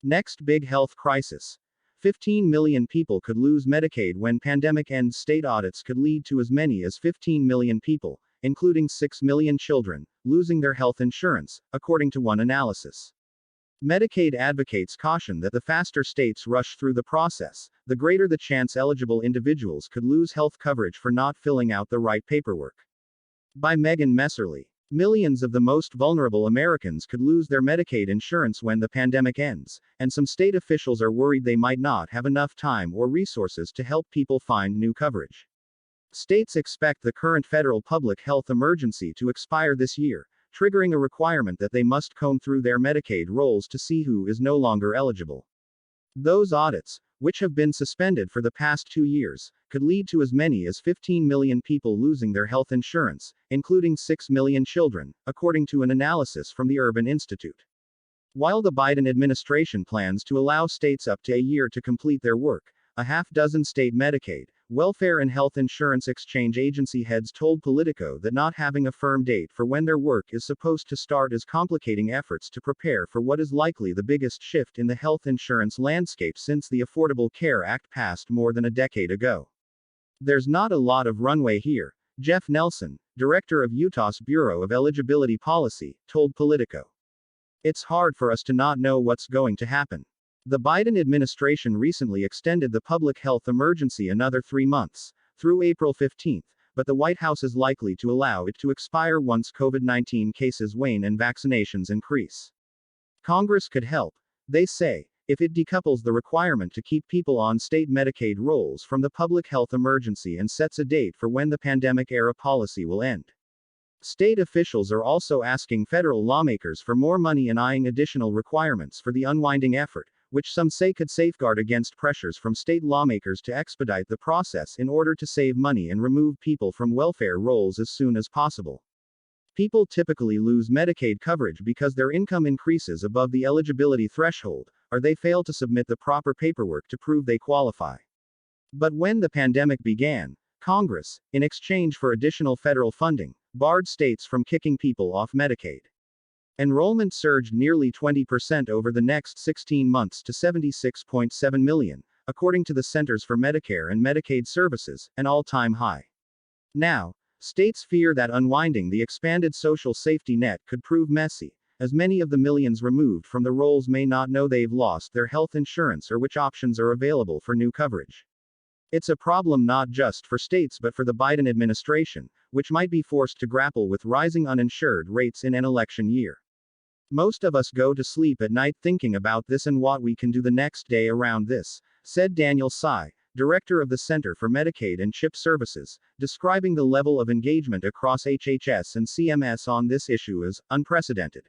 Next big health crisis. 15 million people could lose Medicaid when pandemic ends. State audits could lead to as many as 15 million people, including 6 million children, losing their health insurance, according to one analysis. Medicaid advocates caution that the faster states rush through the process, the greater the chance eligible individuals could lose health coverage for not filling out the right paperwork. By Megan Messerly. Millions of the most vulnerable Americans could lose their Medicaid insurance when the pandemic ends, and some state officials are worried they might not have enough time or resources to help people find new coverage. States expect the current federal public health emergency to expire this year, triggering a requirement that they must comb through their Medicaid rolls to see who is no longer eligible. Those audits, which have been suspended for the past 2 years, could lead to as many as 15 million people losing their health insurance, including 6 million children, according to an analysis from the Urban Institute. While the Biden administration plans to allow states up to a year to complete their work, a half-dozen state Medicaid, welfare and health insurance exchange agency heads told Politico that not having a firm date for when their work is supposed to start is complicating efforts to prepare for what is likely the biggest shift in the health insurance landscape since the Affordable Care Act passed more than a decade ago. There's not a lot of runway here, Jeff Nelson, director of Utah's Bureau of Eligibility Policy, told Politico. It's hard for us to not know what's going to happen. The Biden administration recently extended the public health emergency another 3 months, through April 15, but the White House is likely to allow it to expire once COVID-19 cases wane and vaccinations increase. Congress could help, they say, if it decouples the requirement to keep people on state Medicaid rolls from the public health emergency and sets a date for when the pandemic-era policy will end. State officials are also asking federal lawmakers for more money and eyeing additional requirements for the unwinding effort, which some say could safeguard against pressures from state lawmakers to expedite the process in order to save money and remove people from welfare rolls as soon as possible. People typically lose Medicaid coverage because their income increases above the eligibility threshold, or they fail to submit the proper paperwork to prove they qualify. But when the pandemic began, Congress, in exchange for additional federal funding, barred states from kicking people off Medicaid. Enrollment surged nearly 20% over the next 16 months to 76.7 million, according to the Centers for Medicare and Medicaid Services, an all-time high. Now, states fear that unwinding the expanded social safety net could prove messy, as many of the millions removed from the rolls may not know they've lost their health insurance or which options are available for new coverage. It's a problem not just for states but for the Biden administration, which might be forced to grapple with rising uninsured rates in an election year. Most of us go to sleep at night thinking about this and what we can do the next day around this, said Daniel Tsai, director of the Center for Medicaid and CHIP Services, describing the level of engagement across HHS and CMS on this issue as unprecedented.